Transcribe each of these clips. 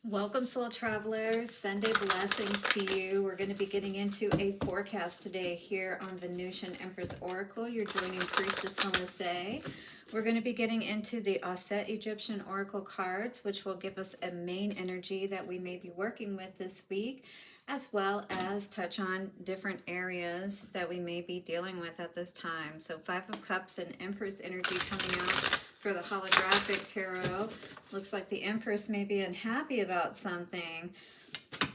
Welcome, soul travelers. Sunday blessings to you. We're going to be getting into a forecast today here on Venusian Empress Oracle. You're joining Priestess Jose. We're going to be getting into the Auset Egyptian Oracle cards, which will give us a main energy that we may be working with this week, as well as touch on different areas that we may be dealing with at this time. So Five of Cups and Empress energy coming out for the holographic tarot. Looks like the Empress may be unhappy about something.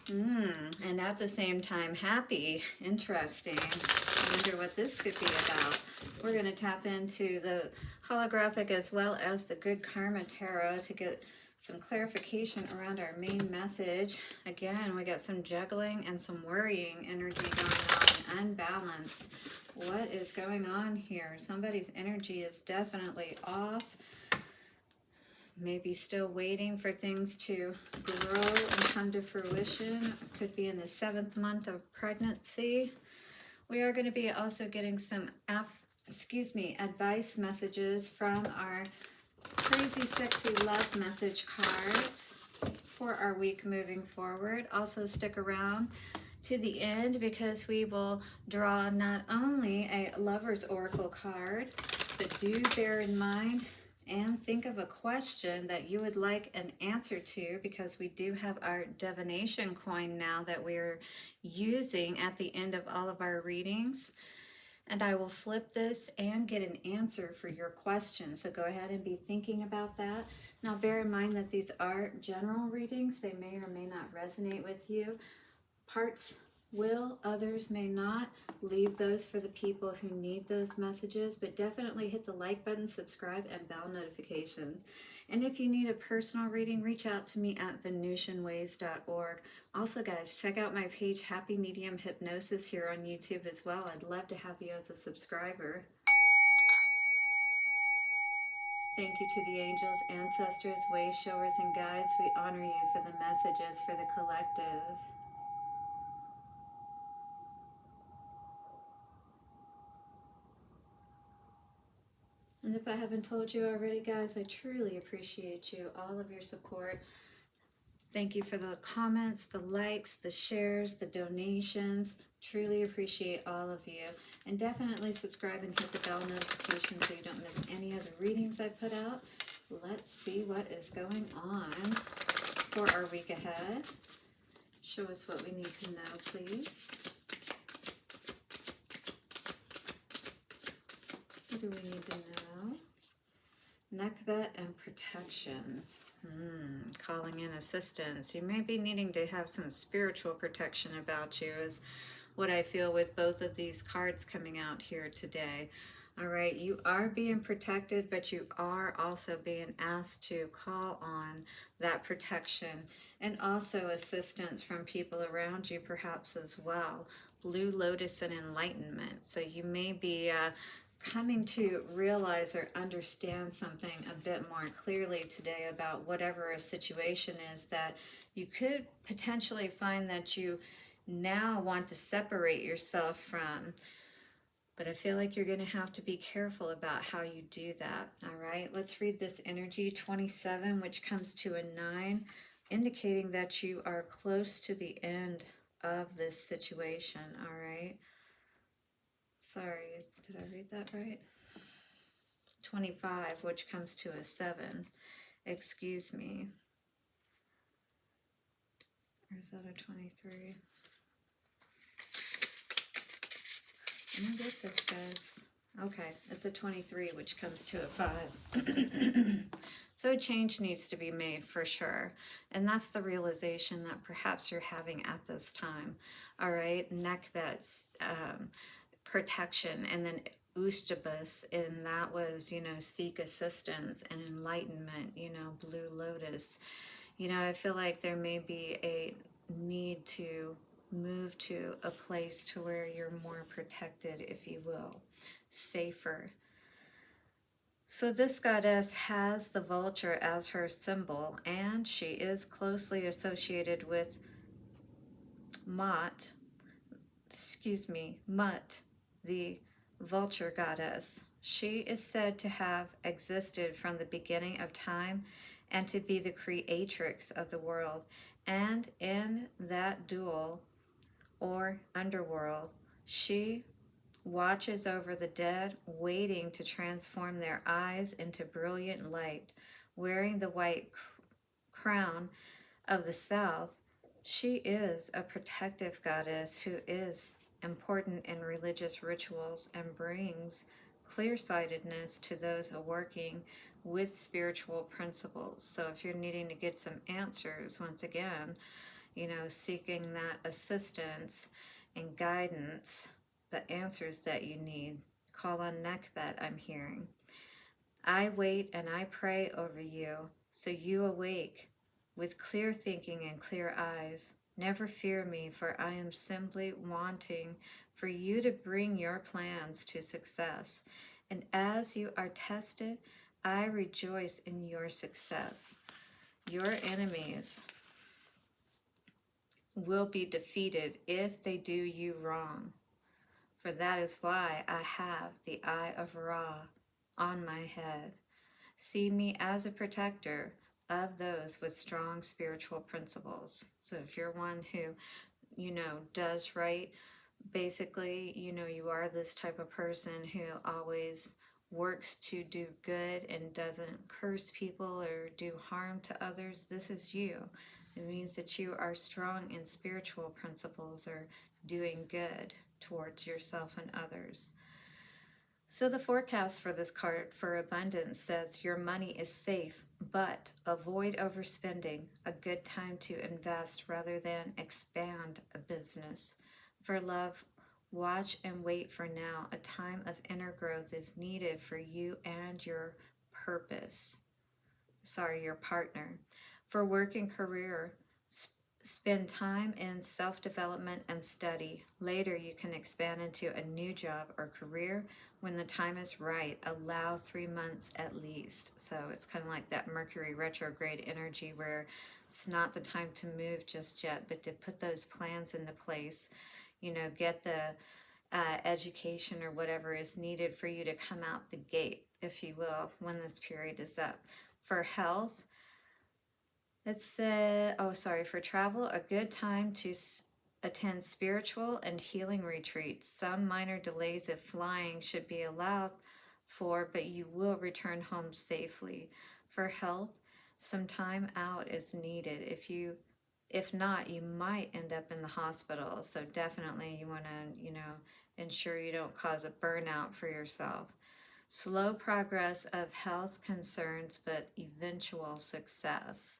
And at the same time, happy. Interesting. I wonder what this could be about. We're going to tap into the holographic as well as the Good Karma Tarot to get some clarification around our main message. Again, we got some juggling and some worrying energy going on, unbalanced. What is going on here? Somebody's energy is definitely off. Maybe still waiting for things to grow and come to fruition. Could be in the 7th month of pregnancy. We are going to be also getting some advice messages from our Crazy Sexy Love message cards for our week moving forward. Also stick around to the end because we will draw not only a Lover's Oracle card, but do bear in mind and think of a question that you would like an answer to, because we do have our divination coin now that we're using at the end of all of our readings. And I will flip this and get an answer for your question. So go ahead and be thinking about that. Now bear in mind that these are general readings. They may or may not resonate with you. Parts will, others may not. Leave those for the people who need those messages, but definitely hit the like button, subscribe, and bell notifications. And if you need a personal reading, reach out to me at venusianways.org. Also, guys, check out my page, Happy Medium Hypnosis, here on YouTube as well. I'd love to have you as a subscriber. Thank you to the angels, ancestors, way showers, and guides. We honor you for the messages for the collective. And if I haven't told you already, guys, I truly appreciate you, all of your support. Thank you for the comments, the likes, the shares, the donations. Truly appreciate all of you. And definitely subscribe and hit the bell notification so you don't miss any of the readings I put out. Let's see what is going on for our week ahead. Show us what we need to know, please. What do we need to know? NEKHBET and protection. Calling in assistance. You may be needing to have some spiritual protection about you, is what I feel with both of these cards coming out here today. All right, you are being protected, but you are also being asked to call on that protection and also assistance from people around you perhaps as well. Blue Lotus and enlightenment. So you may be coming to realize or understand something a bit more clearly today about whatever a situation is that you could potentially find that you now want to separate yourself from. But I feel like you're going to have to be careful about how you do that. All right, let's read this energy 27, which comes to a 9, indicating that you are close to the end of this situation. All right. Sorry, did I read that right? 25, which comes to a 7. Excuse me. Or is that a 23? Let me get this, guys. Okay, it's a 23, which comes to a 5. So a change needs to be made for sure. And that's the realization that perhaps you're having at this time. All right, NEKHBET's protection, and then Ustabus, and that was, seek assistance and enlightenment, Blue Lotus. I feel like there may be a need to move to a place to where you're more protected, if you will, safer. So this goddess has the vulture as her symbol, and she is closely associated with Mut, the vulture goddess. She is said to have existed from the beginning of time and to be the creatrix of the world. And in that dual or underworld, she watches over the dead, waiting to transform their eyes into brilliant light. Wearing the white crown of the south, she is a protective goddess who is important in religious rituals and brings clear-sightedness to those working with spiritual principles. So if you're needing to get some answers, once again, seeking that assistance and guidance, the answers that you need, call on NEKHBET, I'm hearing. I wait and I pray over you, so you awake with clear thinking and clear eyes. Never fear me, for I am simply wanting for you to bring your plans to success. And as you are tested, I rejoice in your success. Your enemies will be defeated if they do you wrong. For that is why I have the eye of Ra on my head. See me as a protector of those with strong spiritual principles. So if you're one who, does right, basically, you are this type of person who always works to do good and doesn't curse people or do harm to others, this is you. It means that you are strong in spiritual principles or doing good towards yourself and others. So the forecast for this card for abundance says your money is safe, but avoid overspending. A good time to invest rather than expand a business. For love, watch and wait for now. A time of inner growth is needed for you and your partner. For work and career, spend time in self-development and study. Later, you can expand into a new job or career when the time is right. Allow 3 months at least. So it's kind of like that Mercury retrograde energy where it's not the time to move just yet, but to put those plans into place. Get the education or whatever is needed for you to come out the gate, if you will, when this period is up. For health, it said, for travel, a good time to attend spiritual and healing retreats. Some minor delays if flying should be allowed for, but you will return home safely. For health, some time out is needed. If not, you might end up in the hospital. So definitely you want to, ensure you don't cause a burnout for yourself. Slow progress of health concerns, but eventual success.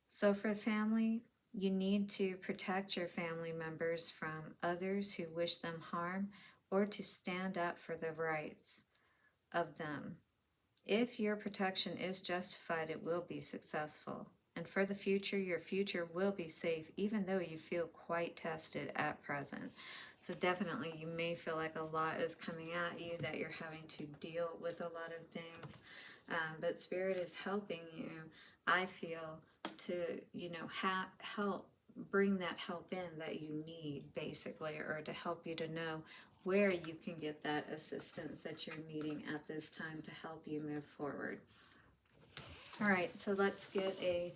So for family, you need to protect your family members from others who wish them harm or to stand up for the rights of them. If your protection is justified, it will be successful. And for the future, your future will be safe, even though you feel quite tested at present. So definitely you may feel like a lot is coming at you, that you're having to deal with a lot of things. But Spirit is helping you, I feel, to, help bring that help in that you need, basically, or to help you to know where you can get that assistance that you're needing at this time to help you move forward. All right, so let's get a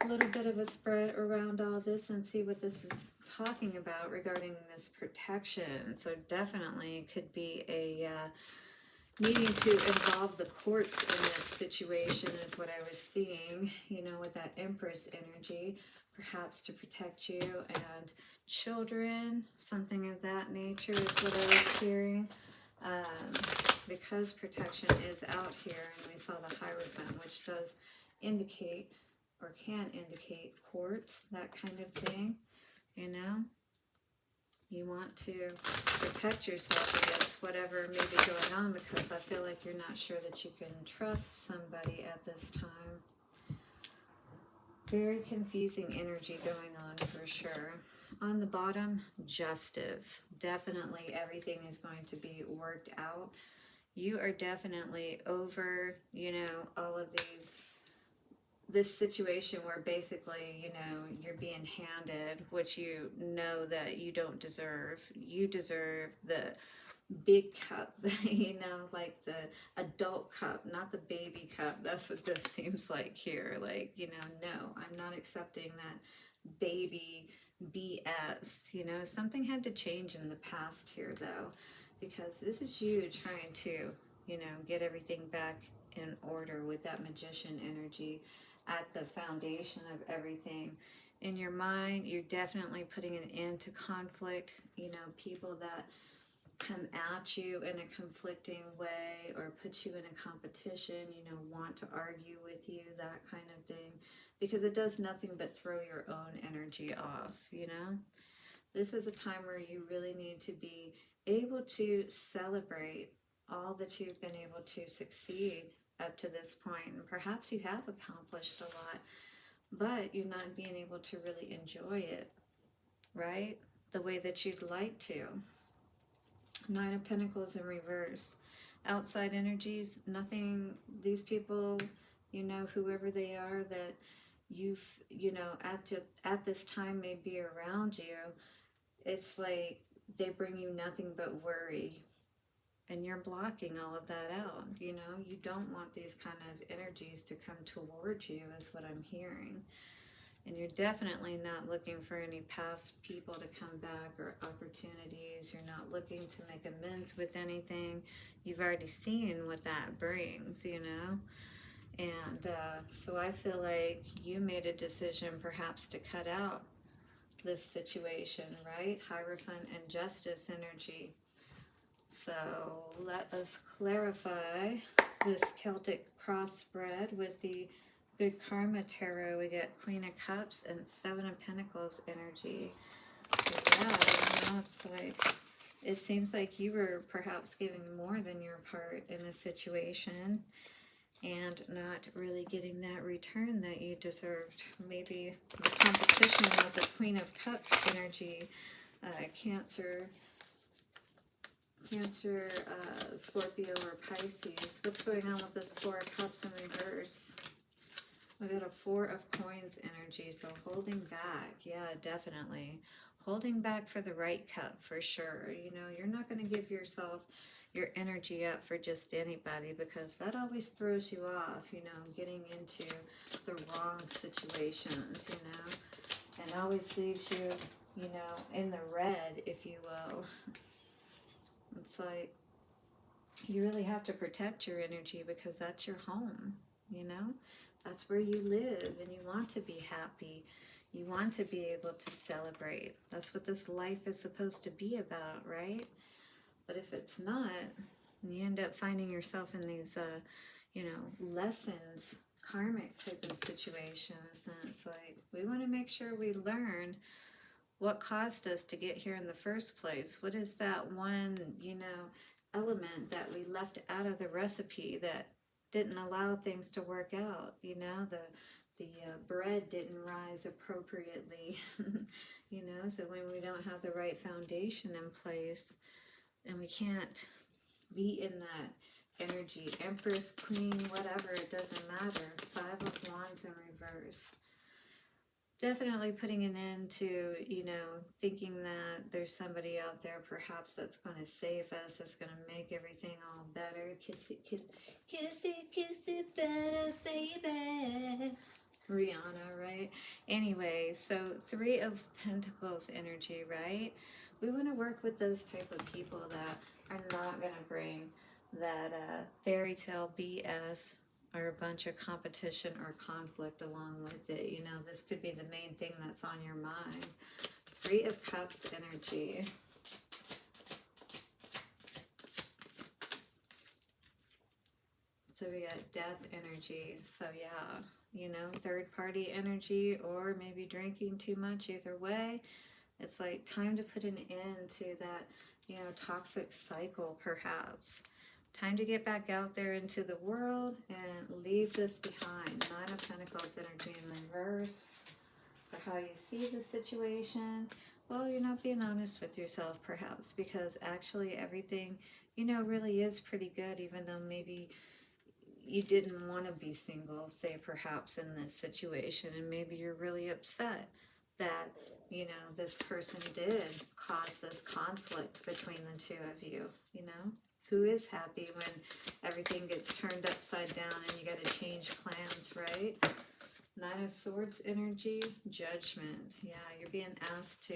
little bit of a spread around all this and see what this is talking about regarding this protection. So definitely it could be a needing to involve the courts in this situation is what I was seeing, with that Empress energy, perhaps to protect you and children, something of that nature is what I was hearing. Because protection is out here, and we saw the Hierophant, which does indicate or can indicate courts, that kind of thing, You want to protect yourself against whatever may be going on, because I feel like you're not sure that you can trust somebody at this time. Very confusing energy going on for sure. On the bottom, justice. Definitely everything is going to be worked out. You are definitely over, all of this situation where basically, you're being handed what you know that you don't deserve. You deserve big cup, you know, like the adult cup, not the baby cup. That's what this seems like here. Like, you know, no, I'm not accepting that baby BS. You know, something had to change in the past here, though, because this is you trying to, you know, get everything back in order with that magician energy at the foundation of everything. In your mind, you're definitely putting an end to conflict, you know, people that come at you in a conflicting way or put you in a competition, you know, want to argue with you, that kind of thing, because it does nothing but throw your own energy off, you know. This is a time where you really need to be able to celebrate all that you've been able to succeed up to this point, and perhaps you have accomplished a lot, but you're not being able to really enjoy it, right, the way that you'd like to. Nine of Pentacles in reverse. Outside energies, nothing, these people, you know, whoever they are that you've, you know, at this time may be around you, it's like they bring you nothing but worry. And you're blocking all of that out. You know, you don't want these kind of energies to come towards you, is what I'm hearing. And you're definitely not looking for any past people to come back or opportunities. You're not looking to make amends with anything. You've already seen what that brings, you know? And so I feel like you made a decision perhaps to cut out this situation, right? Hierophant and Justice energy. So let us clarify this Celtic cross spread with the Good Karma Tarot. We get Queen of Cups and Seven of Pentacles energy. So yeah, you know, it's like, it seems like you were perhaps giving more than your part in a situation and not really getting that return that you deserved. Maybe the competition was a Queen of Cups energy, Cancer, Scorpio, or Pisces. What's going on with this Four of Cups in reverse? We got a Four of Coins energy, so holding back. Yeah, definitely. Holding back for the right cup, for sure. You know, you're not going to give yourself your energy up for just anybody, because that always throws you off, you know, getting into the wrong situations, you know, and always leaves you, you know, in the red, if you will. It's like you really have to protect your energy, because that's your home, you know? That's where you live, and you want to be happy. You want to be able to celebrate. That's what this life is supposed to be about, right? But if it's not, you end up finding yourself in these, you know, lessons, karmic type of situations. And it's like, we want to make sure we learn what caused us to get here in the first place. What is that one, you know, element that we left out of the recipe that didn't allow things to work out? You know, the bread didn't rise appropriately, you know, so when we don't have the right foundation in place, and we can't be in that energy, Empress, Queen, whatever, it doesn't matter. Five of Wands in reverse. Definitely putting an end to, you know, thinking that there's somebody out there perhaps that's going to save us, that's going to make everything all better. Kiss it, kiss it better, baby. Rihanna, right? Anyway, so Three of Pentacles energy, right? We want to work with those type of people that are not going to bring that fairy tale BS or a bunch of competition or conflict along with it. You know, this could be the main thing that's on your mind. Three of Cups energy. So we got Death energy. So yeah, you know, third party energy, or maybe drinking too much. Either way, it's like time to put an end to that, you know, toxic cycle perhaps. Time to get back out there into the world and leave this behind. Nine of Pentacles energy in reverse. For how you see the situation. Well, you're not being honest with yourself perhaps, because actually everything, you know, really is pretty good, even though maybe you didn't want to be single, say perhaps in this situation, and maybe you're really upset. that, you know, this person did cause this conflict between the two of you, you know? Who is happy when everything gets turned upside down and you got to change plans, right? Nine of Swords energy, judgment. Yeah, you're being asked to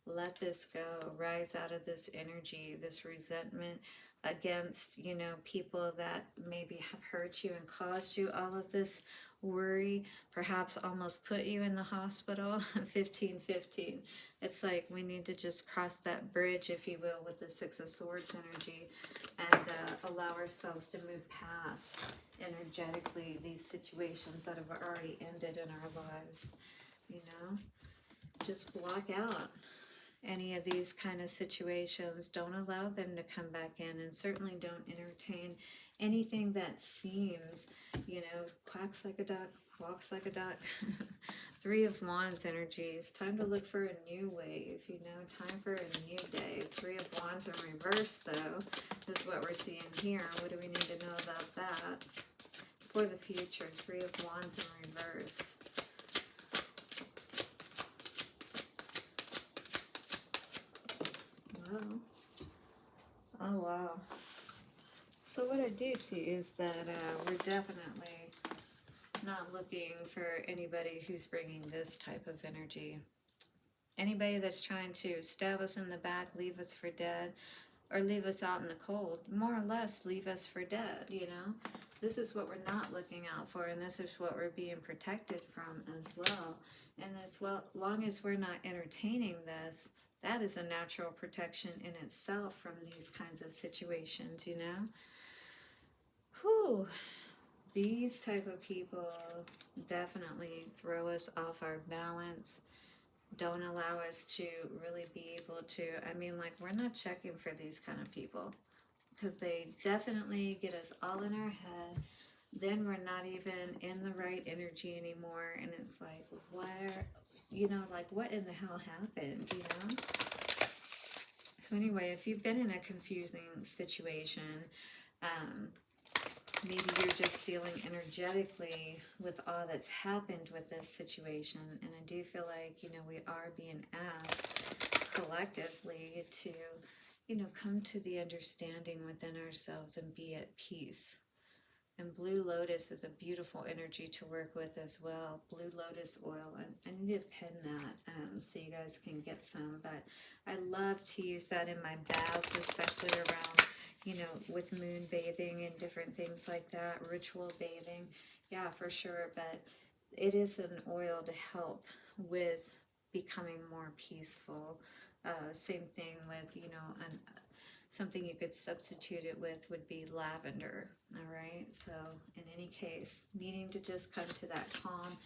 let this go, rise out of this energy, this resentment against, you know, people that maybe have hurt you and caused you all of this worry, perhaps almost put you in the hospital. 1515. It's like we need to just cross that bridge, if you will, with the Six of Swords energy, and allow ourselves to move past energetically these situations that have already ended in our lives. You know, just block out any of these kind of situations. Don't allow them to come back in, and certainly don't entertain anything that seems, you know, quacks like a duck, walks like a duck. Three of Wands energies. Time to look for a new wave, you know, time for a new day. Three of Wands in reverse, though, is what we're seeing here. What do we need to know about that for the future? Three of Wands in reverse. Wow. Oh, wow. So what I do see is that we're definitely not looking for anybody who's bringing this type of energy. Anybody that's trying to stab us in the back, leave us for dead, or leave us out in the cold, more or less leave us for dead, you know? This is what we're not looking out for, and this is what we're being protected from as well. And as well, long as we're not entertaining this, that is a natural protection in itself from these kinds of situations, you know? Whew. These type of people definitely throw us off our balance, don't allow us to really be able to, I mean, like, we're not checking for these kind of people, because they definitely get us all in our head. Then we're not even in the right energy anymore, and it's like, where, you know, like, what in the hell happened, you know? So anyway, if you've been in a confusing situation, maybe you're just dealing energetically with all that's happened with this situation. And I do feel like, you know, we are being asked collectively to, you know, come to the understanding within ourselves and be at peace. And Blue Lotus is a beautiful energy to work with as well. Blue Lotus oil. And I need to pen that so you guys can get some. But I love to use that in my baths, especially around, you know, with moon bathing and different things like that, ritual bathing. Yeah, for sure. But it is an oil to help with becoming more peaceful. Same thing with, you know, something you could substitute it with would be lavender. All right. So in any case, needing to just come to that calm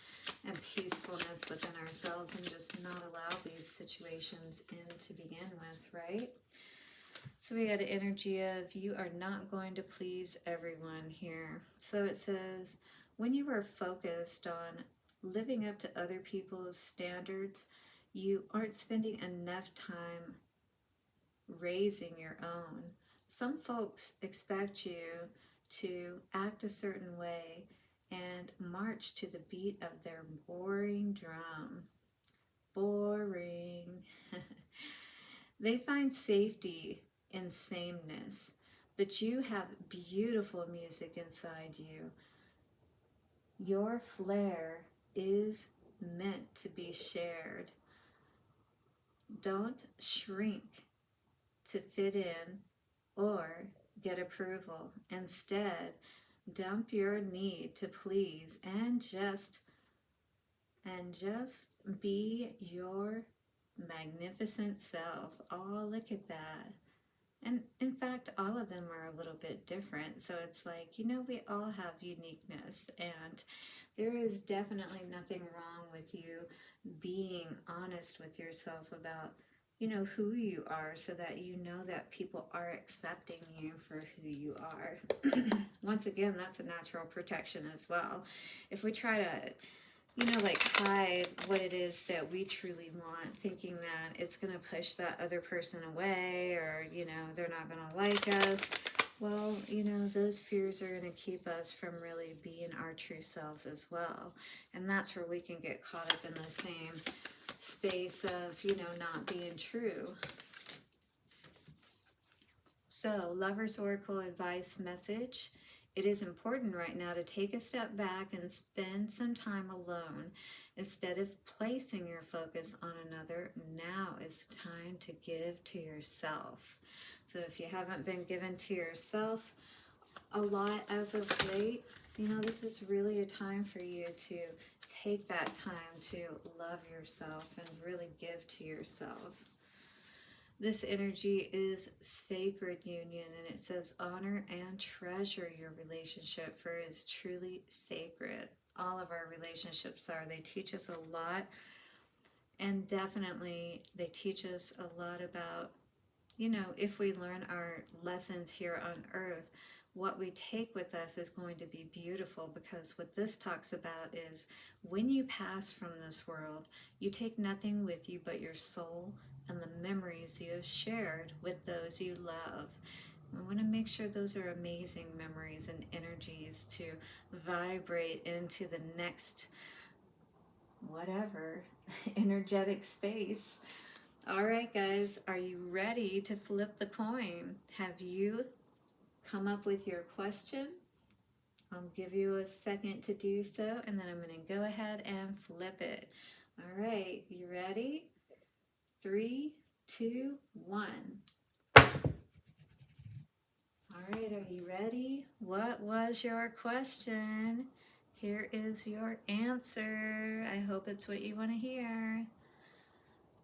and peacefulness within ourselves and just not allow these situations in to begin with, right? So we got an energy of you are not going to please everyone here. So it says, when you are focused on living up to other people's standards, you aren't spending enough time raising your own. Some folks expect you to act a certain way and march to the beat of their boring drum. Boring. They find safety in sameness, but you have beautiful music inside you. Your flair is meant to be shared. Don't shrink to fit in or get approval. Instead, dump your need to please and just be your magnificent self. Oh, look at that. And in fact, all of them are a little bit different. So it's like, you know, we all have uniqueness, and there is definitely nothing wrong with you being honest with yourself about, you know, who you are, so that you know that people are accepting you for who you are. Once again, that's a natural protection as well. If we try to, you know, like, hide what it is that we truly want, thinking that it's going to push that other person away, or, you know, they're not going to like us, well, you know, those fears are going to keep us from really being our true selves as well. And that's where we can get caught up in the same space of, not being true. So, Lover's Oracle advice message. It is important right now to take a step back and spend some time alone. Instead of placing your focus on another, now is the time to give to yourself. So if you haven't been given to yourself a lot as of late, this is really a time for you to take that time to love yourself and really give to yourself. This energy is sacred union, and it says honor and treasure your relationship, for it is truly sacred. All of our relationships are. They teach us a lot, and definitely they teach us a lot about, if we learn our lessons here on earth, what we take with us is going to be beautiful, because what this talks about is when you pass from this world, you take nothing with you but your soul and the memories you have shared with those you love. We want to make sure those are amazing memories and energies to vibrate into the next whatever energetic space. All right, guys, are you ready to flip the coin? Have you come up with your question? I'll give you a second to do so, and then I'm going to go ahead and flip it. All right, you ready? 3, 2, 1. All right, are you ready? What was your question? Here is your answer. I hope it's what you want to hear.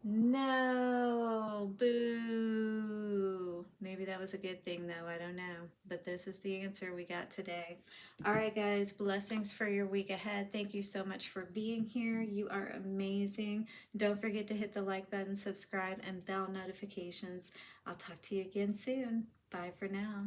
No, boo. Maybe that was a good thing though, I don't know. But this is the answer we got today. All right, guys, blessings for your week ahead. Thank you so much for being here. You are amazing. Don't forget to hit the like button, subscribe, and bell notifications. I'll talk to you again soon. Bye for now.